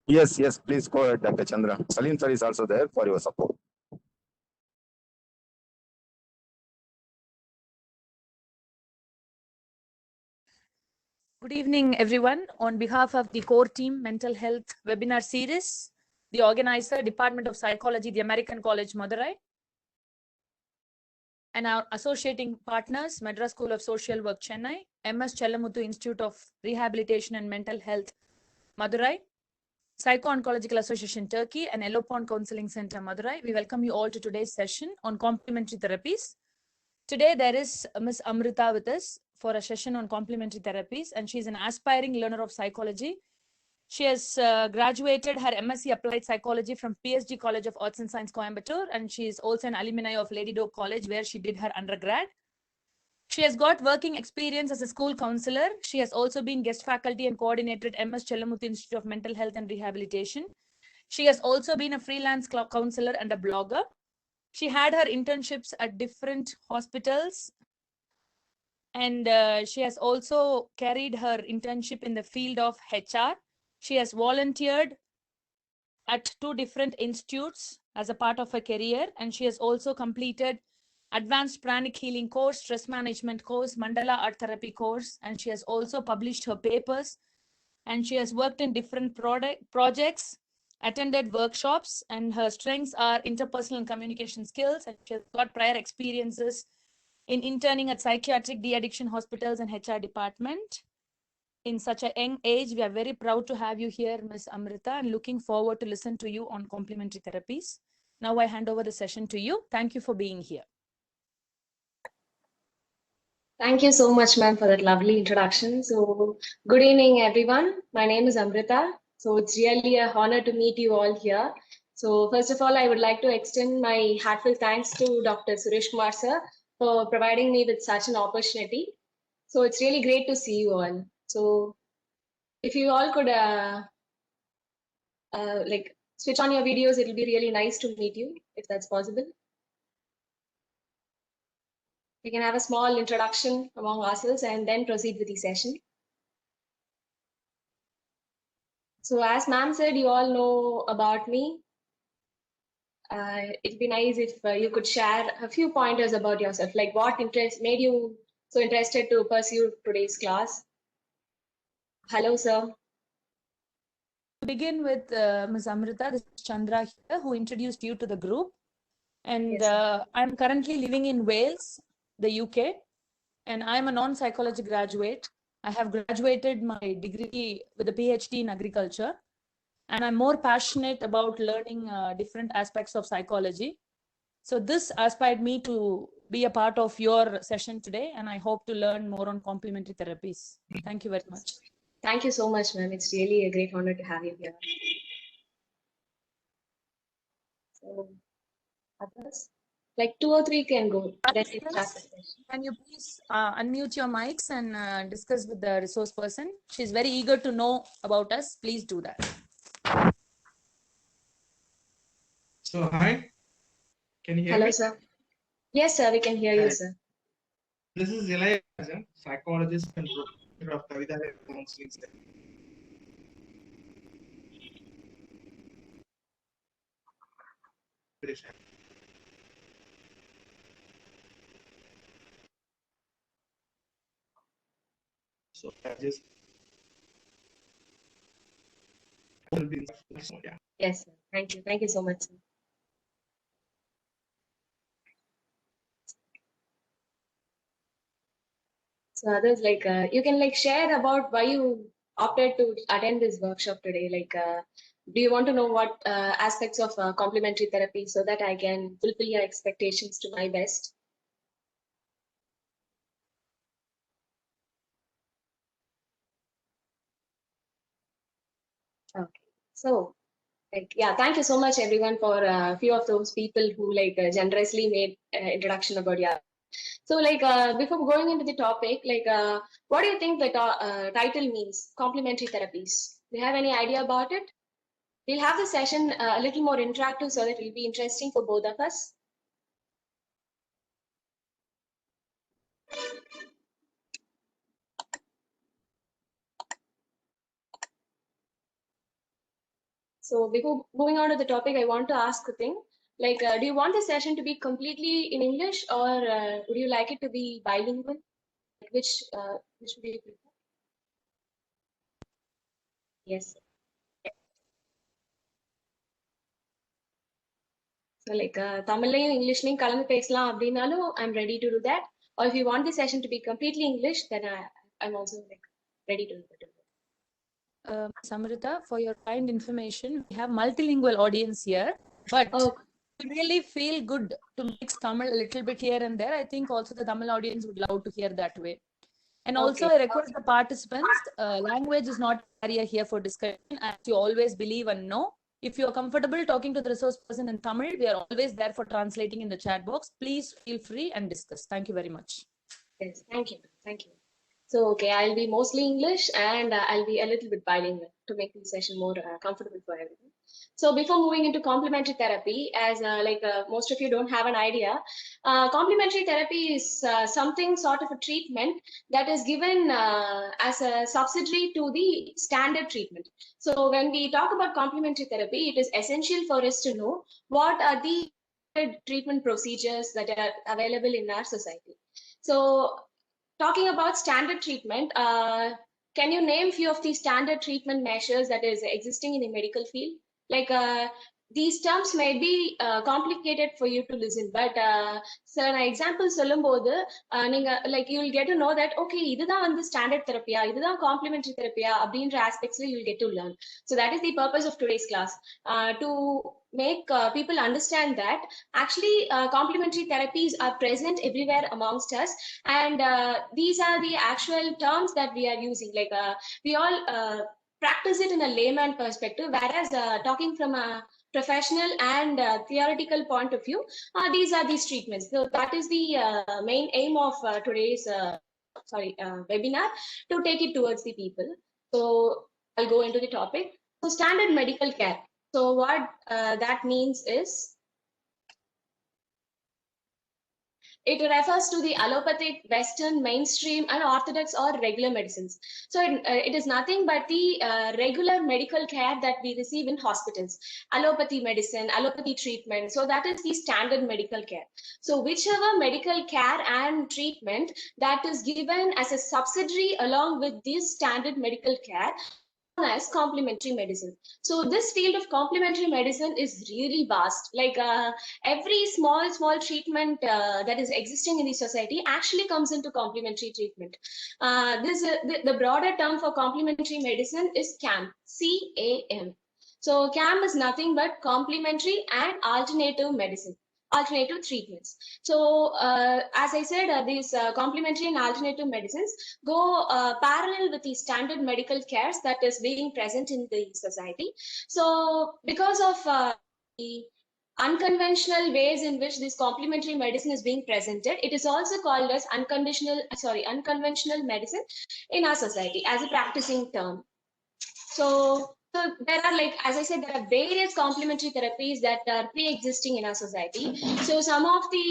Yes, please go ahead, Dr. Chandra. Salim sir is also there for your support. Good evening, everyone. On behalf of the core team Mental Health Webinar Series, the organizer, Department of Psychology, the American College, Madurai, and our associating partners, Madras School of Social Work, Chennai, MS Chellamuthu Institute of Rehabilitation and Mental Health, Madurai, Psycho-Oncological Association, Turkey, and Yellow Pond Counseling Center, Madurai. We welcome you all to today's session on complementary therapies. Today, there is Ms. Amrita with us for a session on complementary therapies, and she's an aspiring learner of psychology. She has graduated her MSc Applied Psychology from PSG College of Arts and Science, Coimbatore, and she is also an alumni of Lady Doak College, where she did her undergrad. She has got working experience as a school counselor. She has also been guest faculty and coordinated MS Chellamuthu Institute of Mental Health and Rehabilitation. She has also been a freelance counselor and a blogger. She had her internships at different hospitals, and she has also carried her internship in the field of HR. She has volunteered at 2 different institutes as a part of her career, and she has also completed Advanced Pranic Healing course, Stress Management course, Mandala Art Therapy course, and she has also published her papers, and she has worked in different projects, attended workshops, and her strengths are interpersonal and communication skills, and she has got prior experiences in interning at psychiatric de-addiction hospitals and HR department. In such a young age, we are very proud to have you here, Ms. Amrita, and looking forward to listen to you on complementary therapies. Now I hand over the session to you. Thank you for being here. Thank you so much, ma'am, for that lovely introduction. So, good evening, everyone. My name is Amrita. So, it's really an honor to meet you all here. So, first of all, I would like to extend my heartfelt thanks to Dr. Suresh Kumar sir for providing me with such an opportunity. So, it's really great to see you all. So, if you all could like switch on your videos, it'll be really nice to meet you, if that's possible. We can have a small introduction among ourselves and then proceed with the session. So as ma'am said, you all know about me. It'd be nice if you could share a few pointers about yourself, like what interest made you so interested to pursue today's class. Hello, sir. To begin with, Ms. Amrita, this is Chandra here, who introduced you to the group. And Yes, I'm currently living in Wales, the UK, and I'm a non-psychology graduate. I have graduated my degree with a PhD in agriculture, and I'm more passionate about learning different aspects of psychology. So this inspired me to be a part of your session today, and I hope to learn more on complementary therapies. Thank you very much. Thank you so much, ma'am. It's really a great honor to have you here. So, others? Like 2 or 3 can go. Let's start the session. Can you please unmute your mics and discuss with the resource person? She's very eager to know about us. Please do that. So, hi, can you hear Hello, me? sir. Yes, sir, we can hear you, sir. This is Elijah, psychologist and professor of Kavidhalaya Counseling Center. So, I just yeah. Yes, sir. Thank you. Thank you so much, sir. So others like you can like share about why you opted to attend this workshop today. Like, do you want to know what aspects of complementary therapy so that I can fulfill your expectations to my best? Okay. So, like, yeah, thank you so much, everyone, for a few of those people who like generously made introduction about your. So, like, before going into the topic, like, what do you think the title means? Complementary therapies. Do you have any idea about it? We'll have the session a little more interactive so that it will be interesting for both of us. So before moving on to the topic, I want to ask a thing. Like, do you want the session to be completely in English, or would you like it to be bilingual? Like, which would you prefer? Yes. So like தமிழ்லையும் இங்கிலீஷ்லையும் கலந்து பேசலாம் அப்படின்னாலும் I'm ready to do that. Or if you want the session to be completely English, then I'm also like ready to do that. Samrita, for your kind information, we have multilingual audience here, but Oh, we really feel good to mix Tamil a little bit here and there. I think also the Tamil audience would love to hear that way. And also okay. I request the participants, language is not a barrier here for discussion, as you always believe and know. If you are comfortable talking to the resource person in Tamil, we are always there for translating in the chat box. Please feel free and discuss. Thank you very much. Yes, thank you. Thank you. So, okay, I'll be mostly English and I'll be a little bit bilingual to make the session more comfortable for everyone. So before moving into complementary therapy, as most of you don't have an idea, complementary therapy is something sort of a treatment that is given as a subsidiary to the standard treatment. So when we talk about complementary therapy, it is essential for us to know what are the treatment procedures that are available in our society. So talking about standard treatment, can you name few of the standard treatment measures that is existing in the medical field? Like these terms may be complicated for you to listen, but சில example சொல்லும்போது நீங்க like you will get to know that okay இதுதான் வந்து standard therapy-யா இதுதான் complementary therapy-யா அப்படின்ற aspects you will get to learn. So that is the purpose of today's class, to make people understand that actually complementary therapies are present everywhere amongst us, and these are the actual terms that we are using. Like we all practice it in a layman perspective, whereas talking from a professional and theoretical point of view, these are these treatments. So that is the main aim of today's webinar, to take it towards the people. So I'll go into the topic. So standard medical care. So what that means is, it refers to the allopathic, Western, mainstream, and orthodox or regular medicines. So it is nothing but the regular medical care that we receive in hospitals. Allopathy medicine, allopathy treatment. So that is the standard medical care. So whichever medical care and treatment that is given as a subsidiary along with this standard medical care as complementary medicine. So this field of complementary medicine is really vast. Like every small treatment that is existing in the society actually comes into complementary treatment. The broader term for complementary medicine is CAM, C-A-M. So CAM is nothing but complementary and alternative medicine, alternative treatments. So as I said, these complementary and alternative medicines go parallel with the standard medical cares that is being present in the society. So because of the unconventional ways in which this complementary medicine is being presented, it is also called as unconventional medicine in our society as a practicing term. So there are, like as I said, there are various complementary therapies that are pre-existing in our society. So some of the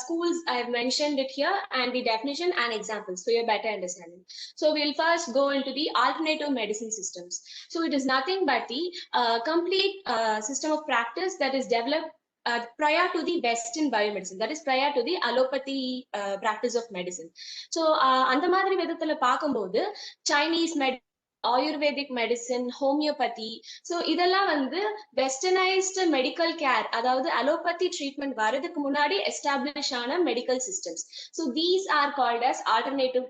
schools I've mentioned it here, and the definition and examples for your better understanding. So we'll first go into the alternative medicine systems. So it is nothing but the complete system of practice that is developed prior to the Western biomedicine, that is prior to the allopathy practice of medicine. So அந்த மாதிரி விதத்துல பார்க்கும்போது Chinese medicine, Ayurvedic medicine, homeopathy, so இதெல்லாம் வந்து westernized medical care, அதாவது allopathy treatment வரதுக்கு முன்னாடி establish ஆன medical systems. So these are called as alternative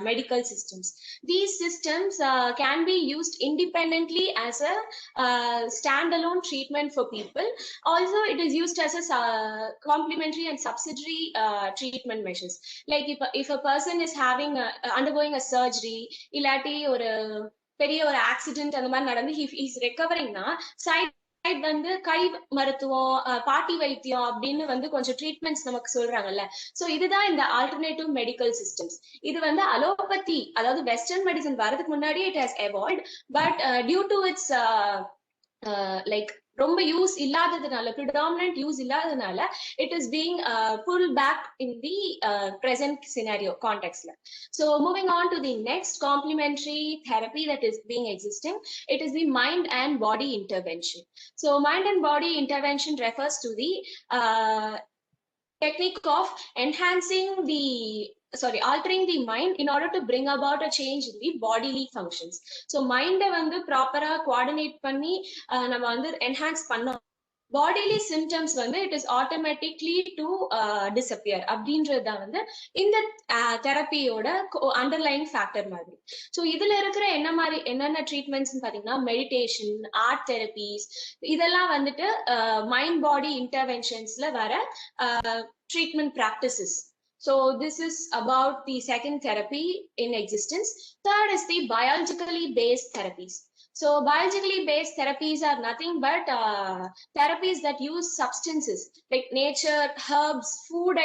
medical systems. These systems can be used independently as a standalone treatment for people. Also, it is used as a complementary and subsidiary treatment measures. Like if a person is having undergoing a surgery, இல்லாட்டி ஒரு பெரிய ஒரு accident அந்த மாதிரி நடந்து he's recovering னா side வந்து கை மருத்துவம், பாட்டி வைத்தியம் அப்படின்னு வந்து கொஞ்சம் ட்ரீட்மெண்ட்ஸ் நமக்கு சொல்றாங்கல்ல. சோ இதுதான் இந்த ஆல்டர்னேட்டிவ் மெடிக்கல் சிஸ்டம்ஸ். இது வந்து அலோபதி, அதாவது வெஸ்டர்ன் மெடிசன் வரதுக்கு முன்னாடி it has evolved, but due to its like ரொம்ப யூஸ் இல்லாததுனால, predominant யூஸ் இல்லாததுனால, it is being pulled back in the present scenario context. So moving on to the next complementary therapy that is being existing, it is the mind and body intervention. So mind and body intervention refers to the technique of altering the mind in order to bring about a change in the bodily functions. So mind வந்து ப்ராப்பரா coordinate பண்ணி நம்ம வந்து enhance பண்ணோம், bodily symptoms வந்து it is automatically to disappear அப்படின்றது தான் வந்து இந்த தெரப்பியோட அண்டர்லைங் ஃபேக்டர் மாதிரி. ஸோ இதுல இருக்கிற என்னென்ன ட்ரீட்மெண்ட்ஸ் பாத்தீங்கன்னா மெடிடேஷன், ஆர்ட் தெரபிஸ், இதெல்லாம் வந்துட்டு மைண்ட் பாடி இன்டர்வென்ஷன்ஸ்ல வர treatment practices. So this is about the second therapy in existence. Third is the biologically based therapies. So biologically based therapies are nothing but therapies that use substances like nature, herbs, food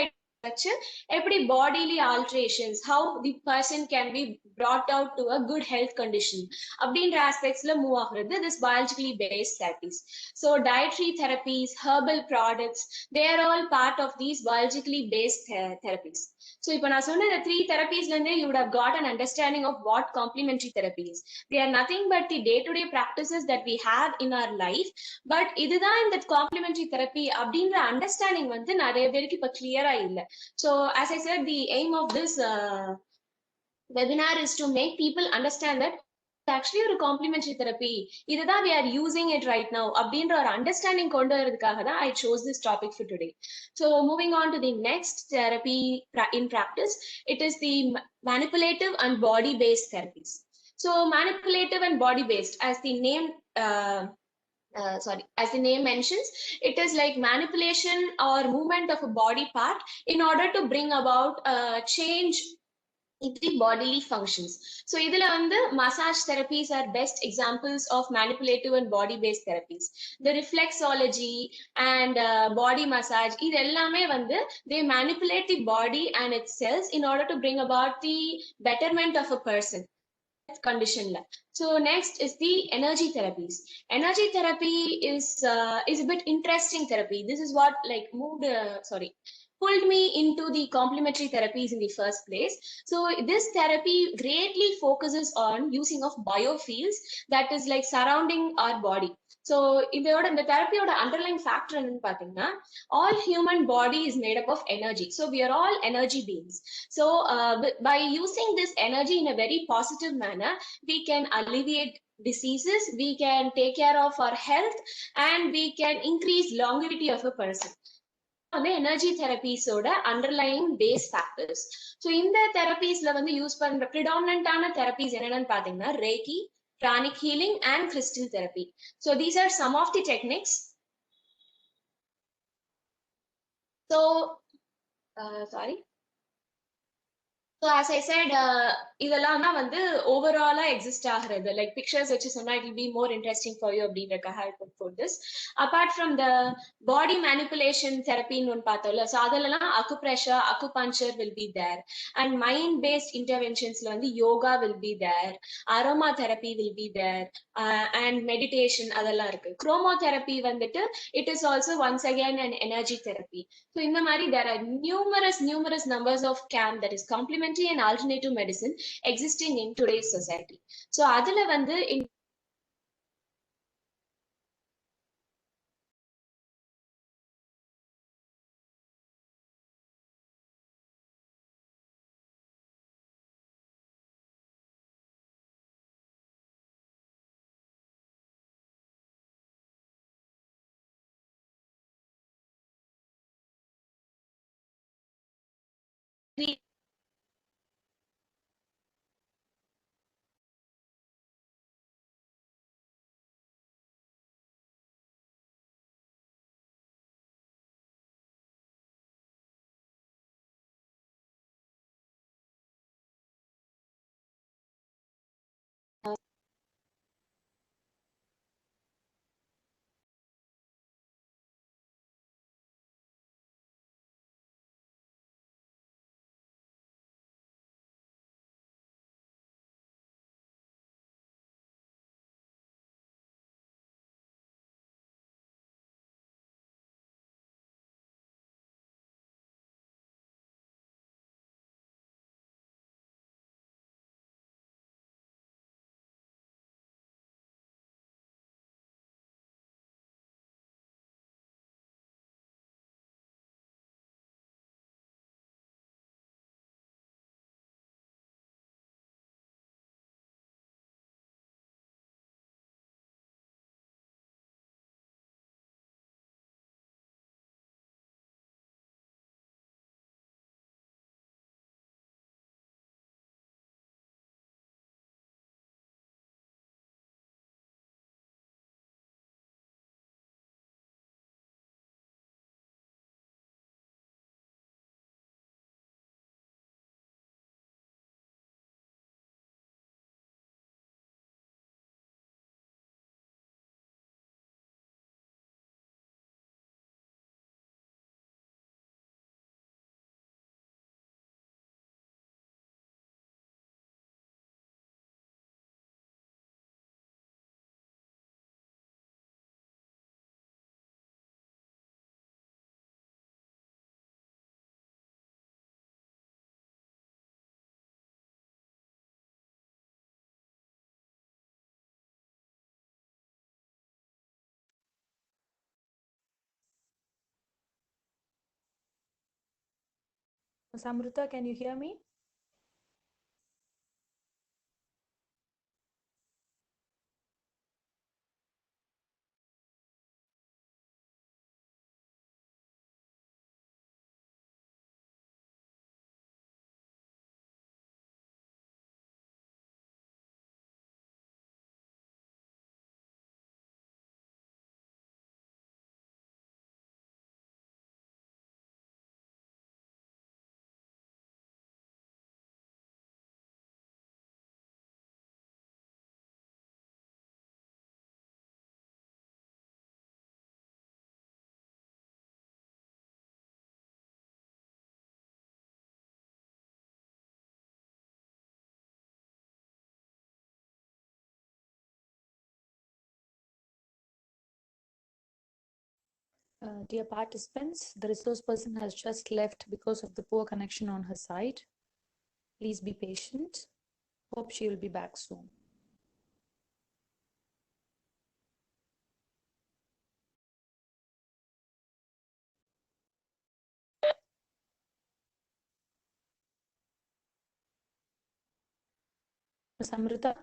every bodily alterations, how the person can be brought out to a good health condition அப்படின்ற aspectsல move ஆகுறது this biologically based therapies. So dietary therapies, herbal products, they are all part of these biologically based therapies. So இப்போ நான் சொன்ன இந்த 3 therapiesல இருந்தே you would have got an understanding of what complementary therapy is. They are nothing but the day-to-day practices that we have in our life. But இதுதான் இந்த complementary therapy அப்படின்ற understanding வந்து நிறைய பேருக்கு இப்ப கிளியரா இல்லை. So as I said, the aim of this webinar is to make people understand that actually ஒரு complementary therapy, இதுதான் we are using it right now அப்படின்ற ஒரு அண்டர்ஸ்டாண்டிங் கொண்டு வரதுக்காக தான் I chose this topic for today. So moving on to the next therapy in practice, it is the manipulative and body based therapies. So manipulative and body based, as the name as the name mentions, it is like manipulation or movement of a body part in order to bring about a change in the bodily functions. So இதுல வந்து massage therapies are best examples of manipulative and body based therapies. The reflexology and body massage, இது எல்லாமே வந்து they manipulate the body and its cells in order to bring about the betterment of a person condition. So next is the energy therapies. Energy therapy is a bit interesting therapy. This is what like pulled me into the complementary therapies in the first place. So this therapy greatly focuses on using of biofields that is like surrounding our body. So இந்த தெரப்பியோட underline factor என்னன்னு பாத்தீங்கன்னா, all human body is made up of energy. So we are all energy beings. So by using this energy in a very positive manner, we can alleviate diseases, we can take care of our health, and we can increase longevity of a person. வந்து energy தெரபிஸோட underlying base factors. So இந்த தெரபிஸ்ல வந்து use பண்ற ப்ரிடாமினன்டான therapies என்னென்னு பாத்தீங்கன்னா ரேக்கி, pranic healing, and crystal therapy. So these are some of the techniques. So So as I said, இதெல்லாம் தான் வந்து ஓவராலா எக்ஸிஸ்ட் ஆகுறது. லைக் பிக்சர்ஸ் வச்சு சொன்னா it will be more interesting for you அப்படின்றக்காக I put for this. Apart from the body manipulation therapy ன்னு ஒன்று பார்த்தோம்ல, ஸோ அதெல்லாம் acupressure, acupuncture will be there, and mind based interventionsல வந்து yoga will be there, aroma therapy will be there, and meditation அதெல்லாம் இருக்கு. Chromotherapy வந்துட்டு it is also once again an energy therapy. So இந்த மாதிரி there are numerous numbers of CAM, that is complementary and alternative medicine, existing in today's society. So அதுல வந்து Samrita, can you hear me? Dear participants, the resource person has just left because of the poor connection on her side. Please be patient. Hope she will be back soon. Ms. Amrita,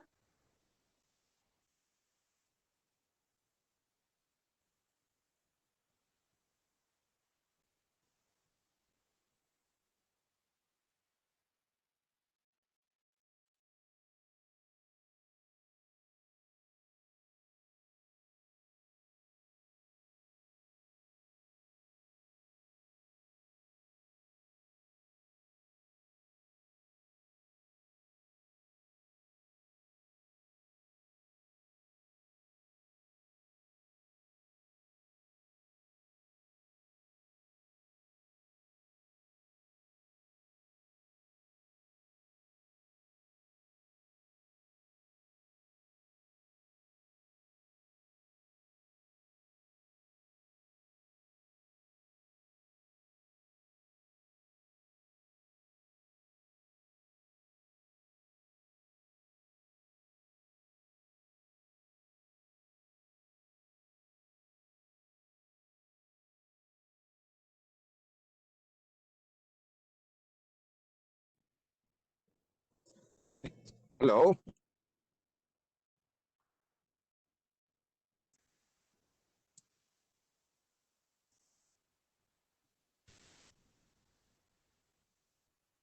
Hello.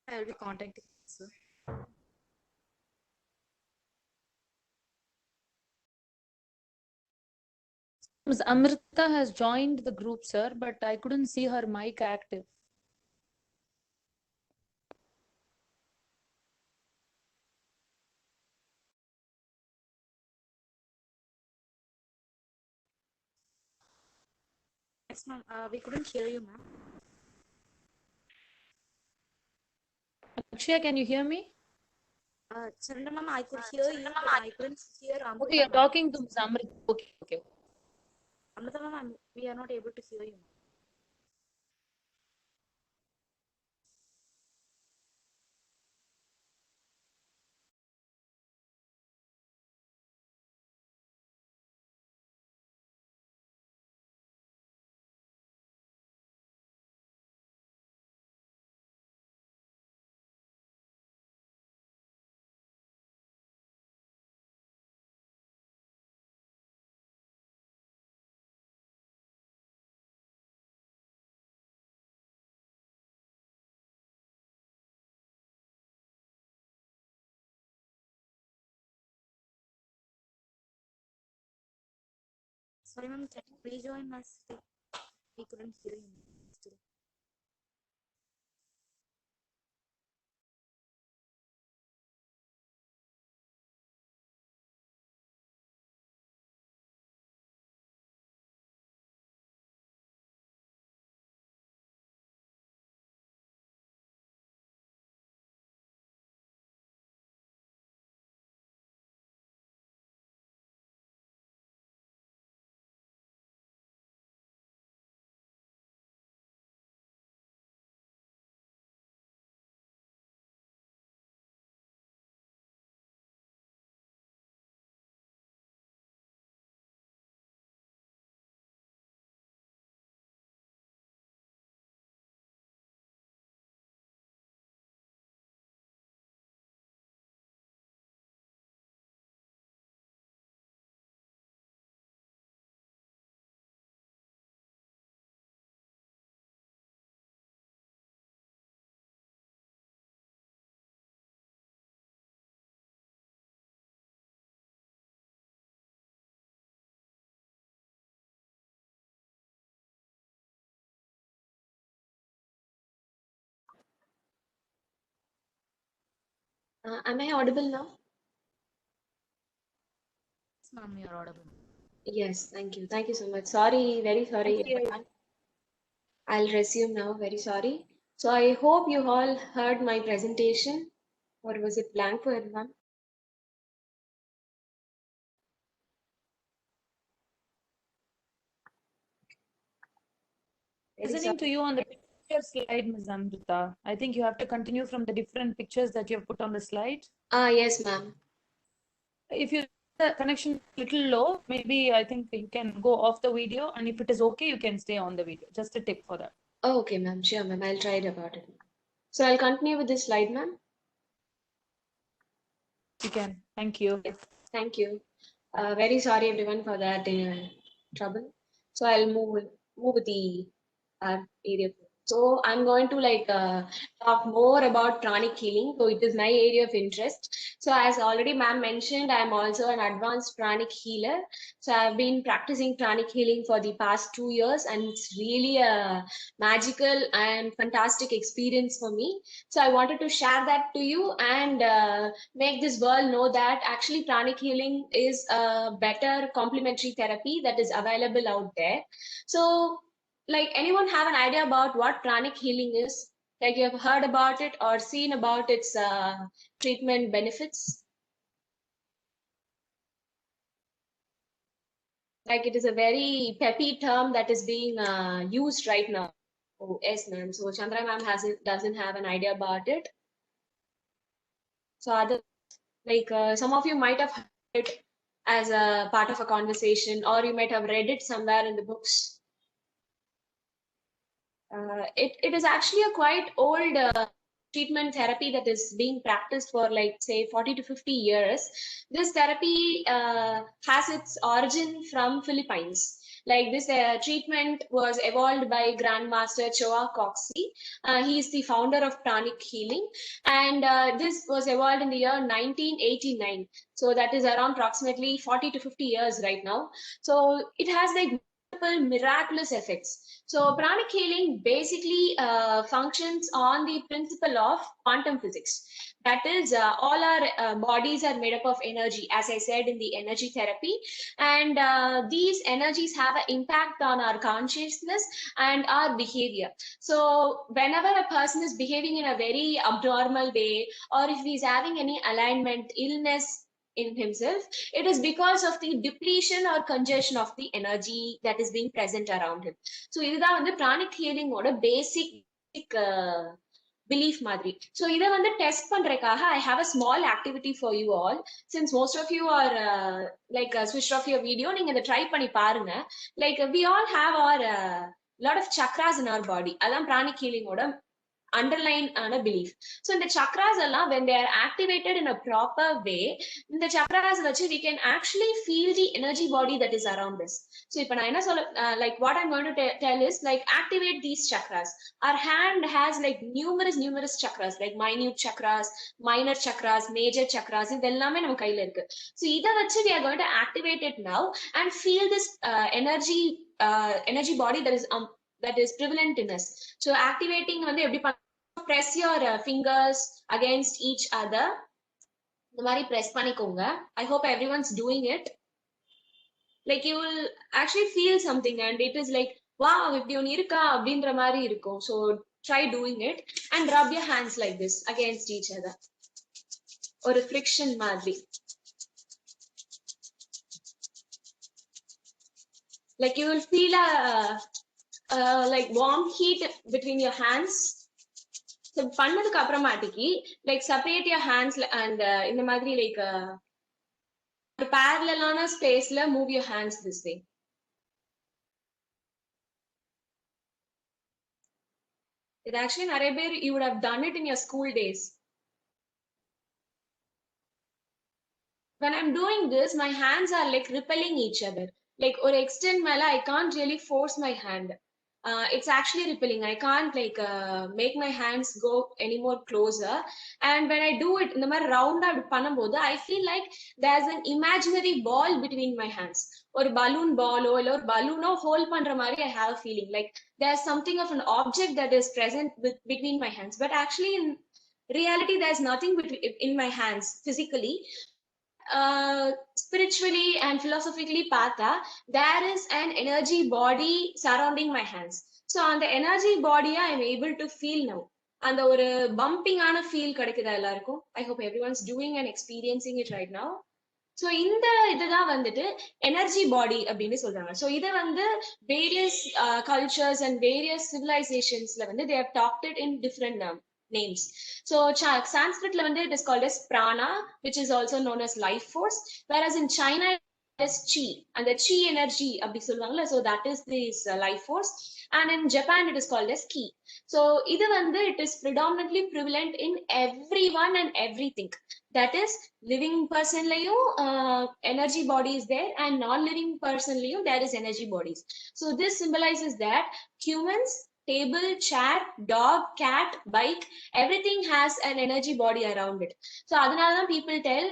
I will be contacting you, sir. Ms. Amrita has joined the group, sir, but I couldn't see her mic active. Yes, ma'am. We couldn't hear you, ma'am. Akshaya, can you hear me? Chandra, ma'am, I could hear you, but I couldn't hear Amrita, Okay, you're ma'am. talking to Ms. Amrita. Okay, okay. Amrita, ma'am, we are not able to hear you, ma'am. Sorry, ma'am. Can you rejoin us? We couldn't hear you, ma'am. Still. Am I audible now? Yes, ma'am, you're audible. Yes, thank you. Thank you so much. Sorry, very sorry, Thank you. everyone. I'll resume now. Very sorry. So I hope you all heard my presentation, or was it blank for everyone? Very Listening to sorry. you on the picture slide, Ms. Amrita. I think you have to continue from the different pictures that you have put on the slide. Yes, ma'am. If you the connection little low, maybe I think you can go off the video, and if it is okay, you can stay on the video. Just a tip for that. Oh, okay, ma'am. Sure, ma'am. I'll try it about it. So I'll continue with this slide, ma'am. You can. Thank you. Thank you. Very sorry, everyone, for that trouble. So I'll move with the area. So I'm going to talk more about pranic healing. So it is my area of interest. So as already ma'am mentioned, I'm also an advanced pranic healer. So I've been practicing pranic healing for the past 2 years, and it's really a magical and fantastic experience for me. So I wanted to share that to you and make this world know that actually pranic healing is a better complementary therapy that is available out there. So like, anyone have an idea about what pranic healing is? Like, you have heard about it or seen about its treatment benefits? Like, it is a very peppy term that is being used right now. Oh yes, ma'am. So Chandra ma'am doesn't have an idea about it. So other some of you might have heard it as a part of a conversation, or you might have read it somewhere in the books. It is actually a quite old treatment therapy that is being practiced for like say 40 to 50 years. This therapy has its origin from Philippines. Like this treatment was evolved by Grandmaster Choa Coxey. He is the founder of pranic healing, and this was evolved in the year 1989. So that is around approximately 40 to 50 years right now. So it has like multiple miraculous effects. So pranic healing basically functions on the principle of quantum physics. That is, all our bodies are made up of energy, as I said in the energy therapy, and these energies have an impact on our consciousness and our behavior. So whenever a person is behaving in a very abnormal way, or if he is having any alignment, illness in himself, it is because of the depletion or congestion of the energy that is being present around him. So இதுதான் வந்து pranic ஹீலிங்கோட பேசிக் belief மாதிரி. So இதை வந்து test பண்றதுக்காக I have a small activity for you all. Since most of you are switched off your video, நீங்க இதை try பண்ணி பாருங்க. Like we all have our lot of chakras in our body. அதான் pranic ஹீலிங்கோட underline a belief. So in the chakras alone, when they are activated in a proper way, in the chakras we can actually feel the energy body that is around us. So if like what I'm going to tell is like activate these chakras. Our hand has like numerous chakras, like minute chakras, minor chakras, major chakras. So we are going to activate it now and feel this energy body that is prevalent in us. So activating press your fingers against each other. இந்த மாதிரி press பண்ணிக்கோங்க. I hope everyone's doing it. Like you will actually feel something and it is like, wow, இப்படி ஒன்று இருக்கா அப்படின்ற மாதிரி இருக்கும். So try doing it and rub your hands like this against each other. ஒரு friction மாதிரி. Like you will feel a like warm heat between your hands. So பண்ணதுக்கு அப்புறமாட்டிக்கு like separate your hands and இந்த மாதிரி like ஒரு parallel spaceல move your hands this way. It actually நிறைய பேர் you would have done it in your school days. When I'm doing this, my hands are like repelling each other. Like or extend மேல I can't really force my hand. It's actually repelling. I can't like make my hands go any more closer. And when I do it in the மாதிரி round out பண்ணும்போது I feel like there's an imaginary ball between my hands. Or balloon ball or balloon hold பண்ற மாதிரி I have a feeling like there's something of an object that is present between my hands. But actually reality, there's nothing in my hands physically. Spiritually and philosophically partha, there is an energy body surrounding my hands. So on the energy body, I am able to feel now. And the bumping on a feel kadakida ellarkum. I hope everyone's doing and experiencing it right now. So இந்த இதுதான் வந்துட்டு energy பாடி அப்படின்னு சொல்றாங்க. So இதை வந்து various cultures and various சிவிலைசேஷன்ஸ்ல வந்து they have talked it in different names. So Sanskritல வந்து it is called as prana, which is also known as life force, whereas in China it is chi, and the chi energy அப்படி சொல்லுவாங்கல்ல, so that is this life force, and in Japan it is called as ki. So இது வந்து it is predominantly prevalent in everyone and everything. That is, living person layum energy body is there, and non-living person layum there is energy bodies. So this symbolizes that humans, table, chair, dog, cat, bike, everything has an energy body around it. So adanalada people tell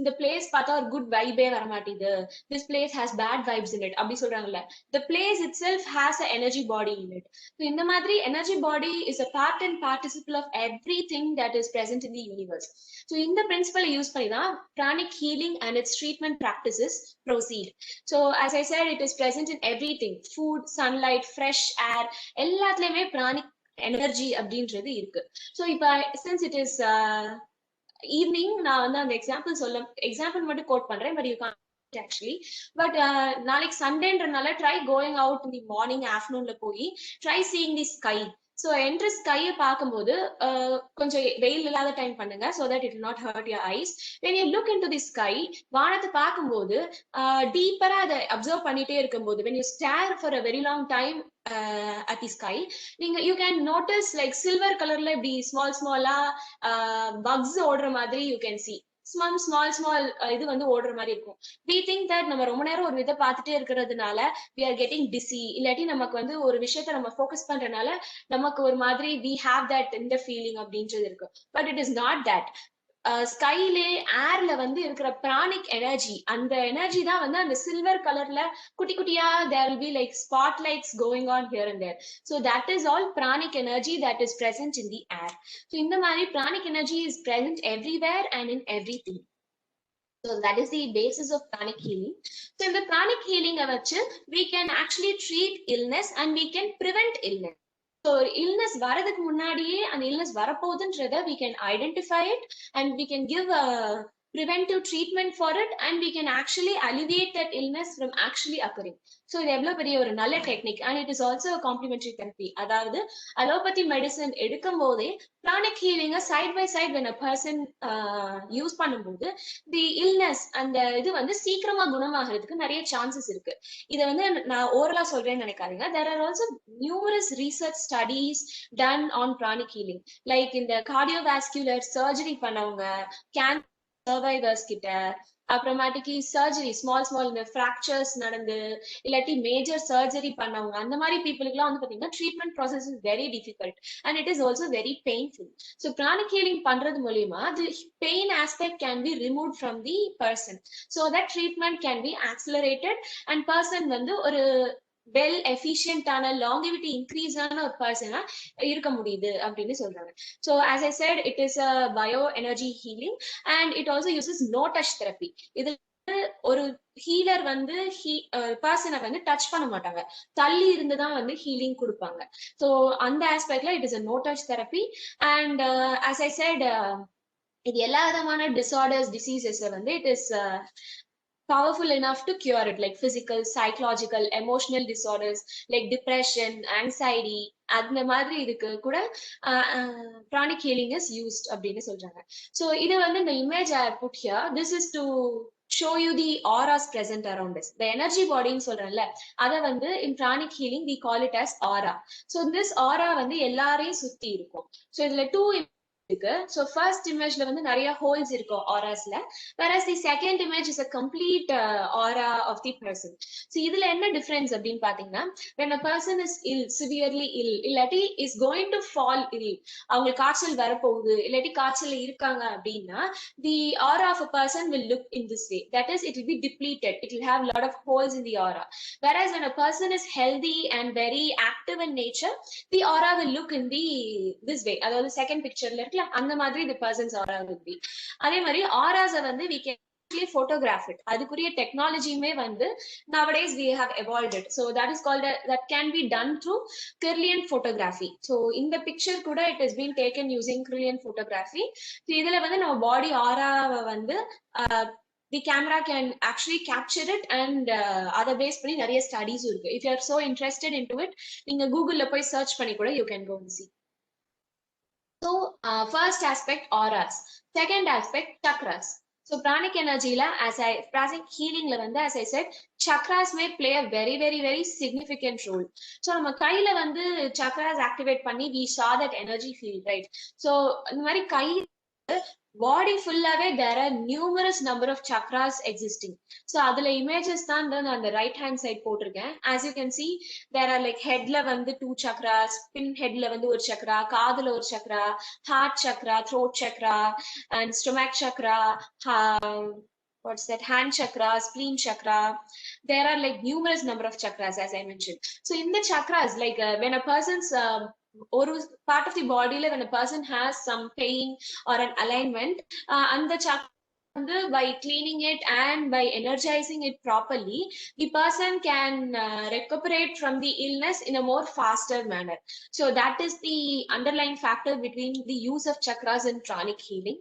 the place patha or good vibe varamatidhu, this place has bad vibes in it abbi solrangala. The place itself has an energy body in it. So indha madri energy body is a part and participle of everything that is present in the universe. So in the principle use panni pranic healing and its treatment practices proceed. So as I said, it is present in everything: food, sunlight, fresh air, எல்லாத்துலயுமே pranic energy அப்படின்றது இருக்கு. So இப்போ since it is evening, நான் வந்து அந்த example மட்டும் code பண்றேன், but you can actually. But நாளைக்கு சண்டேன்றனால try going out in the morning ஆஃப்டர்நூன்ல போய் try seeing the sky. So என்ட்ரு ஸ்கையை பார்க்கும்போது கொஞ்சம் வெயில் இல்லாத டைம் பண்ணுங்க, so that it will not hurt your eyes. When you look in to the sky, வானத்தை பார்க்கும்போது டீப்பரா அதை அப்சர்வ் பண்ணிட்டே இருக்கும்போது, when you stare for a very long time at the sky, you can notice like silver colorல இப்படி ஸ்மாலா bugs ஓடுற மாதிரி you can see small இது வந்து ஓடுற மாதிரி இருக்கும். we think that நம்ம ரொம்ப நேரம் ஒரு இதை பார்த்துட்டே இருக்கிறதுனால we are getting dizzy, இல்லாட்டி நமக்கு வந்து ஒரு விஷயத்த நம்ம ஃபோக்கஸ் பண்றதுனால நமக்கு ஒரு மாதிரி we have that இந்த feeling அப்படின்றது இருக்கு. but it is not that. ஸ்கைலே ஏர்ல வந்து இருக்கிற பிராணிக் எனர்ஜி, அந்த எனர்ஜி தான் வந்து அந்த சில்வர் கலர்ல குட்டி குட்டியா there will be like spotlights going on here and there. So that is all pranic energy that is present in the air. So இந்த மாதிரி pranic energy is present everywhere and in everything. So that is the basis of pranic healing. So in the pranic healing வச்சு we can actually treat illness and we can prevent illness. So illness வரதுக்கு முன்னாடியே அந்த illness வரப்போகுதுன்றத we can identify it and we can give a preventive treatment for it, and we can actually alleviate that illness from actually occurring. So இது எவ்வளவு பெரிய ஒரு நல்ல technique, and it is also a complementary therapy. அதாவது allopathy medicine எடுக்கும் போதே pranic healing side by side when a person use பண்ணும்போது the illness அந்த இது வந்து சீக்கிரமா குணமாகிறதுக்கு நிறைய சான்சஸ் இருக்கு. இதை வந்து நான் ஓரலா சொல்றேன்னு நினைக்காதீங்க. there are also numerous research studies done on pranic healing, like இந்த cardiovascular surgery பண்ணவங்க, cancer சர்வைவர்ஸ் கிட்ட, அப்புறமாட்டிக்கு சர்ஜரி ஸ்மால் இந்த ஃப்ராக்சர்ஸ் நடந்து இல்லாட்டி மேஜர் சர்ஜரி பண்ணவங்க, அந்த மாதிரி பீப்புளுக்குலாம் வந்து பாத்தீங்கன்னா treatment process is very difficult and it is also very painful. So pranic healing பண்றது மூலியமா தி pain aspect can be remove from the person, so that treatment can be accelerated and person வந்து ஒரு well எஃபிஷியன்டான longevity increase ஆன ஒரு பர்சனா இருக்க முடியுது அப்படின்னு சொல்றாங்க. So as I said, it is a bio energy healing and it also uses no touch therapy. இது ஒரு ஹீலர் வந்து பர்சனை வந்து டச் பண்ண மாட்டாங்க, தள்ளி இருந்துதான் வந்து ஹீலிங் கொடுப்பாங்க. ஸோ அந்த ஆஸ்பெக்ட்ல it is a no touch therapy. And as I said, இது எல்லா விதமான டிசார்டர்ஸ் டிசீசஸ் வந்து it is powerful enough to cure it, like physical, psychological, emotional disorders like depression, anxiety, அந்த மாதிரி இதுக்கு கூட pranic healing is used அப்படின்னு சொல்றாங்க. So இது வந்து இந்த image I put here, this is to show you the auras present around us. The energy body ன்னு சொல்றேன்ல, அத வந்து in pranic healing we call it as aura. So this aura வந்து எல்லாரையும் சுத்தி இருக்கும். So இதுல two இருக்கு. So first imageல வந்து நிறைய holes இருக்கும் auras-ல, whereas the second image is a complete aura of the person. So இதுல என்ன difference அப்படின்னு பாத்தீங்கன்னா, when a person is ill, severely ill, இல்லாட்டி is going to fall ill, அவங்க காய்ச்சல் வரப்போகுது இல்லாட்டி காய்ச்சல் இருக்காங்க அப்படின்னா, the aura of a person will look in this way. That is, it will be depleted, it will have a lot of holes in the aura. Whereas when a person is healthy and very active in nature, the aura will look in this way. அதாவது second பிக்சர்ல இருக்குல்ல, yeah, அந்த மாதிரி the person's aura would be. அதே மாதிரி auras வந்து we can actually photograph it. அதுக்குரிய டெக்னாலஜியுமே வந்து nowadays we have evolved it. So that is called that can be done through Kirlian photography. So in the picture kuda it has been taken using Kirlian photography. So இதுல வந்து நம்ம body aura வந்து the camera can actually capture it and other base பண்ணி நிறைய studies இருக்கு. If you are so interested into it, நீங்க கூகுள்ல போய் search பண்ணி கூட you can go and see. So first aspect auras, second aspect chakras. So pranic energy la pranic healing la vanda as I said chakras may play a very very very significant role. So நம்ம கையில வந்து chakras activate பண்ணி we saw that energy field, right? So இந்த மாதிரி கை body full-ஆவே there are numerous number of chakras existing. So அதுல images தான் நான் அந்த right hand side போட்டிருக்கேன். As you can see there are like headல வந்து 2 chakras, pin headல வந்து ஒரு chakra, காதுல ஒரு chakra, heart chakra, throat chakra and stomach chakra, what's that, hand chakra, spleen chakra. There are like numerous number of chakras as I mentioned. So in the chakras, like when a person's or part of the body when a person has some pain or an alignment and the chakra by cleaning it and by energizing it properly, the person can recuperate from the illness in a more faster manner. So that is the underlying factor between the use of chakras in pranic healing.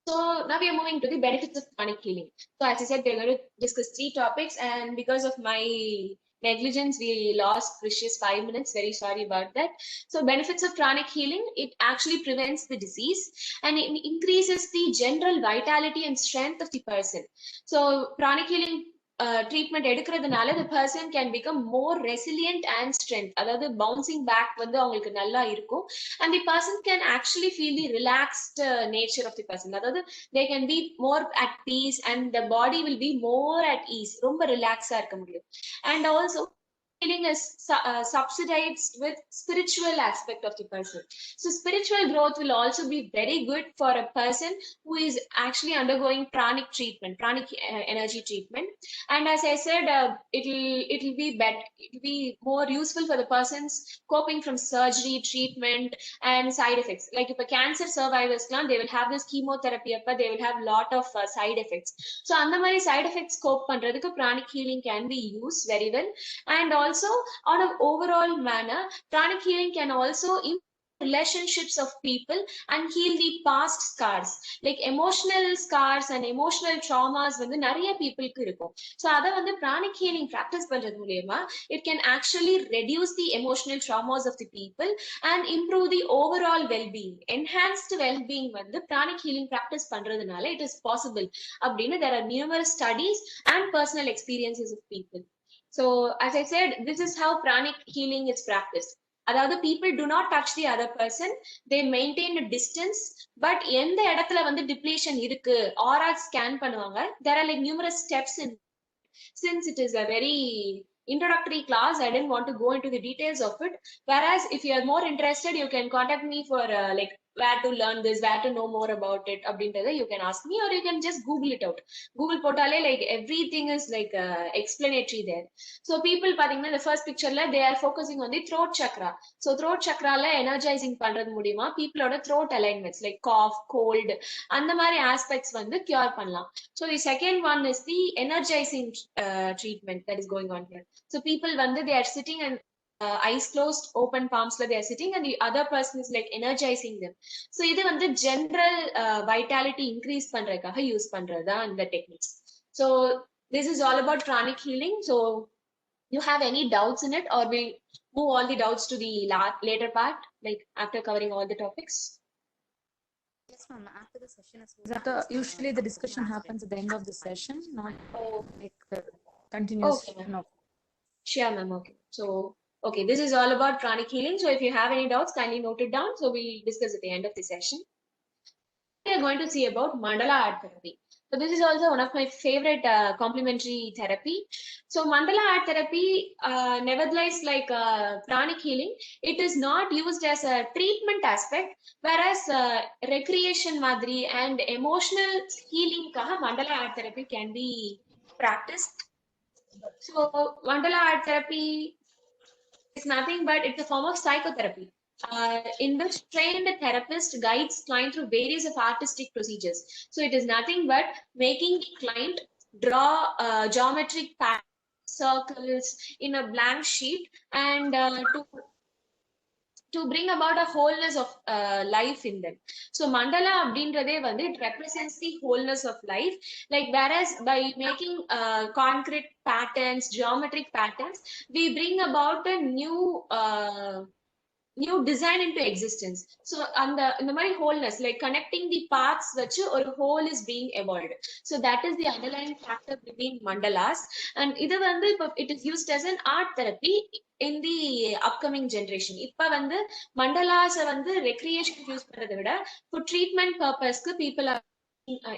So now we are moving to the benefits of pranic healing. So as I said, we're going to discuss 3 topics, and because of my negligence, we lost precious 5 minutes. Very sorry about that. So benefits of pranic healing, it actually prevents the disease and it increases the general vitality and strength of the person. So pranic healing treatment எடுக்கிறதுனால the person can become more resilient and strength, அதாவது bouncing back வந்து அவங்களுக்கு நல்லா இருக்கும், and the person can actually feel the relaxed nature of the person, அதாவது they can be more at peace and the body will be more at ease, ரொம்ப ரிலாக்ஸா இருக்க முடியும். And also healing is subsidized with spiritual aspect of the person. So spiritual growth will also be very good for a person who is actually undergoing pranic treatment, pranic energy treatment. And as I said, it will be better, it will be more useful for the persons coping from surgery, treatment and side effects. Like if a cancer survivors, they will have this chemotherapy, they will have lot of side effects. So அந்த மாதிரி side effects cope பண்றதுக்கு pranic healing can be used very well. And also on an overall manner, pranic healing can also improve relationships of people and heal the past scars, like emotional scars and emotional traumas வந்து நிறைய peopleக்கு இருக்கும். So அத வந்து pranic healing practice பண்றது மூலமா it can actually reduce the emotional traumas of the people and improve the overall well-being. Enhanced well-being வந்து pranic healing practice பண்றதுனால it is possible அப்படின்னு there are numerous studies and personal experiences of people. So as I said, this is how pranic healing is practiced. அதாவது people do not touch the other person, they maintain a distance, but எந்த இடத்துல வந்து depletion இருக்கு aura scan பண்ணுவாங்க. There are like numerous steps in, since it is a very introductory class, I didn't want to go into the details of it. Whereas if you are more interested, you can contact me for like where to learn this, where to know more about it அப்படின்றத you can ask me, or you can just Google it out. Google போட்டாலே like everything is like explanatory there. So people பாத்தீங்கன்னா the first pictureல they are focusing on the throat chakra. So throat chakraல energizing பண்றது மூலமா peopleோட throat alignments like cough, cold அந்த மாதிரி aspects வந்து cure பண்ணலாம். So the second one is the energizing treatment that is going on here. So people வந்து they are sitting and eyes closed, open palms they are sitting, and the other person is like energizing them. So இது வந்து general vitality increase பண்றதுக்காக use பண்றதா இந்த techniques. So this is all about pranic healing. So you have any doubts in it, or we move all the doubts to the later part, like after covering all the topics? Yes, ma'am. After the session is over, Usually the discussion happens at the end of the session, not Oh, like continuous. okay, ma'am. No. Sure, ma'am. Okay. So, okay, this is all about pranic healing. So if you have any doubts, kindly note it down. So we'll discuss at the end of the session. We are going to see about mandala art therapy. So this is also one of my favorite complementary therapy. So mandala art therapy, nevertheless, like pranic healing, it is not used as a treatment aspect, whereas recreation madri and emotional healing kaha mandala art therapy can be practiced. So mandala art therapy is nothing but it's a form of psychotherapy. in which trained therapist guides client through various of artistic procedures. So it is nothing but making the client draw geometric patterns, circles in a blank sheet, and to bring about a wholeness of life in them. So mandala abdinrade vandu it represents the wholeness of life, like whereas by making concrete patterns, geometric patterns, we bring about a new design into existence. So and the my wholeness, like connecting the parts which or whole is being evolved. So that is the underlying factor between mandalas. And idu vandu it is used as an art therapy in the upcoming generation. Ipa vandu mandalas vandu recreation use பண்றதை விட for treatment purpose people are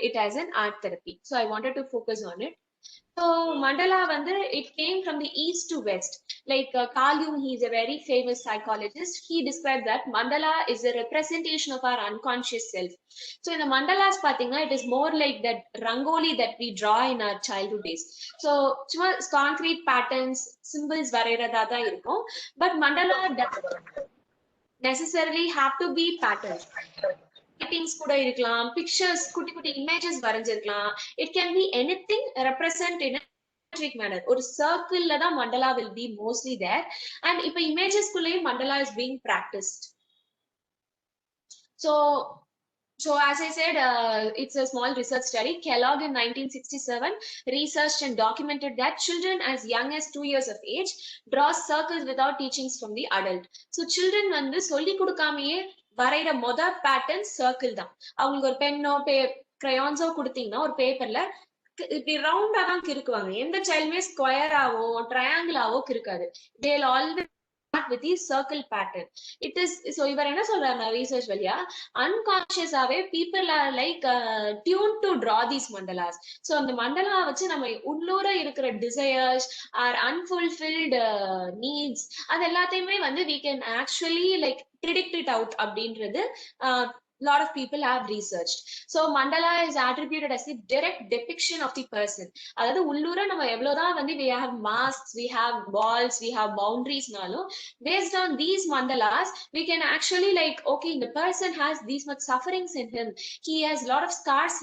it as an art therapy. So I wanted to focus on it. So mandala vandu it came from the east to west. Like Carl Jung, he is a very famous psychologist. He described that mandala is a representation of our unconscious self. So in the mandalas pathinga, it is more like that rangoli that we draw in our childhood days. So chuma concrete patterns, symbols varairada da irukum, but mandala doesn't necessarily have to be patterns. Paintings கூட இருக்கலாம், pictures, குட்டி குட்டி images வரைஞ்சிருக்கலாம். It can be anything represent in a geometric manner. ஒரு circle தான் mandala will be mostly there, and இப்ப images குள்ளேயும் mandala is being practiced. So as I said, it's a small research study. Kellogg in 1967 researched and documented that children as young as 2 years of age draw circles without teachings from the adult. So children வந்து சொல்லி கொடுக்காமயே வரைகிற pattern circle தான். அவங்களுக்கு ஒரு பென்னோ கிரையான்ஸோ கொடுத்தீங்கன்னா ஒரு பேப்பர்ல இப்படி ரவுண்டா தான் கிறுக்குவாங்க. எந்த சைல்டுமே ஸ்கொயராவோ ட்ரையாங்கிளாவோ கிறுக்காது. they'll always start with the circle pattern. It is so இவர் என்ன சொல்றாருன்னா research வழியா unconsciously people are like tuned to draw these mandalas. So அந்த mandala வச்சு நம்ம உள்ளூர இருக்கிற desires or unfulfilled needs அது எல்லாத்தையுமே வந்து we can actually like predict it out அப்படின்றது lot of people have researched. So mandala is attributed as the direct depiction of the person. அதாவது உள்ளூர நம்ம எவ்வளவுதான் வந்து we have masks, we have walls, we have boundaries நாலும் based on these mandalas we can actually like okay the person has these much sufferings in him, he has lot of scars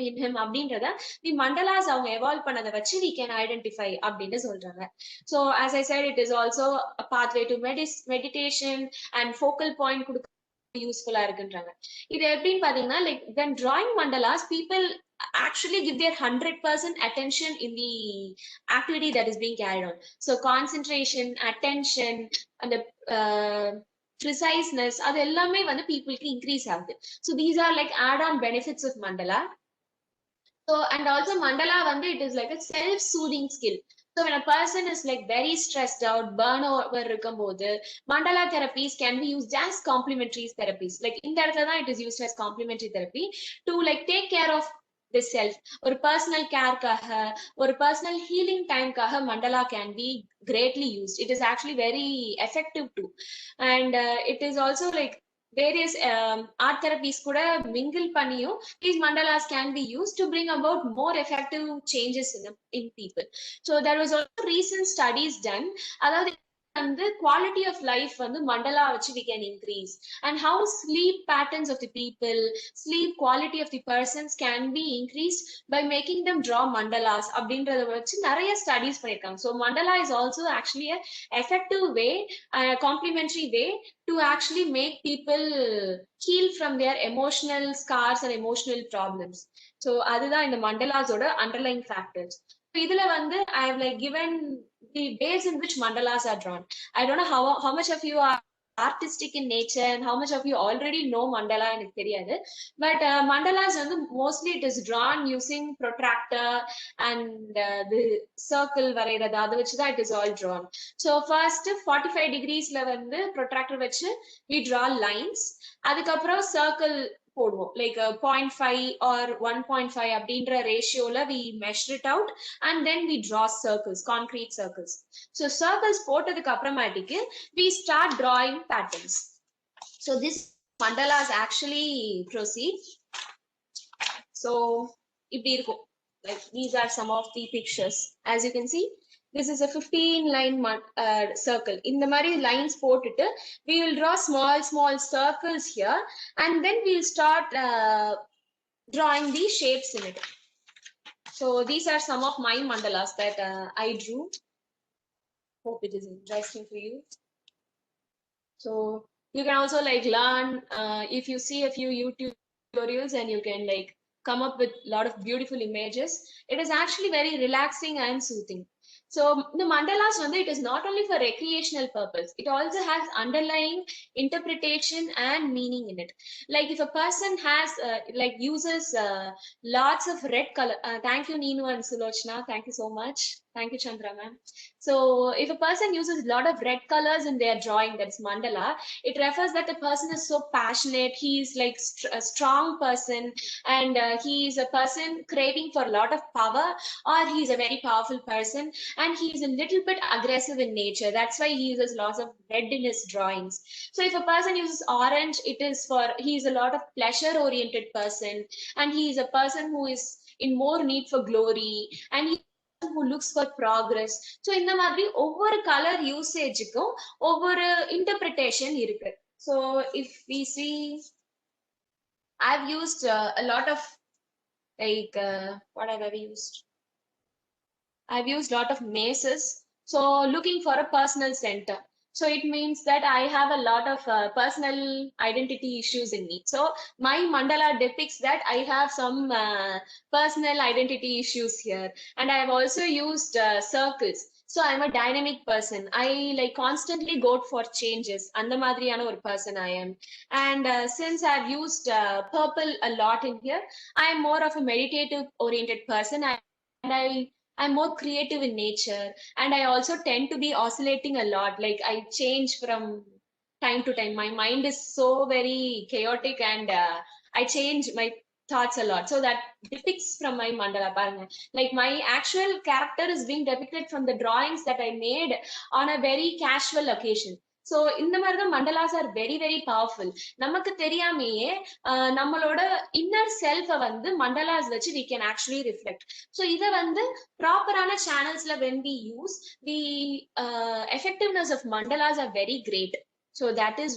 in him அப்படின்றத the mandalas அவங்க evolve பண்ணதை வச்சு we can identify அப்படின்னு சொல்றாங்க. So as I said, it is also a pathway to meditation and focal point கொடுக்க யூஸ்ஃபுல்லா இருக்குன்றாங்க. இது எப்படின்னு பாத்தீங்கன்னா like when drawing mandalas people actually give their 100% attention in the activity that is being carried on. So concentration, attention, and the preciseness அது எல்லாமே வந்து peopleக்கு increase ஆகுது. So these are like add-on benefits of mandala. So and also mandala வந்து it is like a self-soothing skill. So when a person is like very stressed out, burnover இருக்கும்போது mandala therapies can be used as complementary therapies. Like in that it is used as complementary therapy to like take care of the self. ஒரு personal careக்காக ஒரு personal healing timeக்காக mandala can be greatly used. It is actually very effective too. And it is also like various art therapies kuda mingle பண்ணியும் these mandalas can be used to bring about more effective changes in people. So there was also recent studies done அதாவது the quality of life வந்து mandala வச்சு we can increase, and how sleep patterns of the people, sleep quality of the persons can be increased by making them draw mandalas அப்படின்றத வச்சு நிறைய studies பண்ணிருக்காங்க. So mandala is also actually a effective way, a complementary way to actually make people heal from their emotional scars and emotional problems. So அதுதான் இந்த mandalas ஓட underlying factors. இதுல வந்து I have like given the ways in which mandalas are drawn. I don't know how much of you are artistic in nature and how much of you already know mandala எனக்கு தெரியாது. But mandalas வந்து mostly it is drawn using protractor and the circle வரையறது அது வச்சு தான் it is all drawn. So first 45 degreesல வந்து protractor வச்சு we draw lines. அதுக்கப்புறம் circle போடுவோம் like 0.5 or 1.5 அப்படின்ற ரேஷியோல we measure it out and then we draw circles, concrete circles. So circles போட்டதுக்கு அப்புறமாட்டிக்கு we start drawing patterns. So this mandalas actually proceed. So இப்படி இருக்கும் Like these are some of the pictures. As you can see, this is a 15-line circle. In the mari lines போட்டுட்டு, we will draw small circles here, and then we'll start drawing these shapes in it. So these are some of my mandalas that I drew. Hope it is interesting for you. So you can also like learn if you see a few YouTube tutorials, and you can like come up with a lot of beautiful images. It is actually very relaxing and soothing. So the mandalas, it is not only for recreational purpose, it also has underlying interpretation and meaning in it. Like if a person has like uses lots of red color, thank you Neenu and Sulochna, thank you so much. Thank you Chandra ma'am. So if a person uses a lot of red colors in their drawing, that's mandala, it refers that the person is so passionate, he is like a strong person, and he is a person craving for a lot of power, or he is a very powerful person, and he is a little bit aggressive in nature. That's why he uses lots of red in his drawings. So if a person uses orange, it is for, he is a lot of pleasure oriented person, and he is a person who is in more need for glory, and he who looks for progress. So இந்த மாதிரி ஒவ்வொரு color usageக்கும் ஒவ்வொரு interpretation இருக்கு. So if we see, I've used a lot of like what have I used? I've used a lot of mazes. So looking for a personal center. So it means that I have a lot of personal identity issues in me. So my mandala depicts that I have some personal identity issues here. And I have also used circles. So I'm a dynamic person. I like constantly go for changes. And the madriyana or person I am. And since I've used purple a lot in here, I am more of a meditative oriented person. And I'm more creative in nature, and I also tend to be oscillating a lot. Like I change from time to time. My mind is so very chaotic, and I change my thoughts a lot. So that depicts from my mandala. Like my actual character is being depicted from the drawings that I made on a very casual occasion. So இந்த மாதிரி தான் mandalas are very very powerful. நமக்கு தெரியாமையே நம்மளோட inner செல்ஃபை வந்து மண்டலாஸ் வச்சு we can actually reflect. So இதை வந்து ப்ராப்பரான சேனல்ஸ்ல when we use, the effectiveness of mandalas are very great. So that is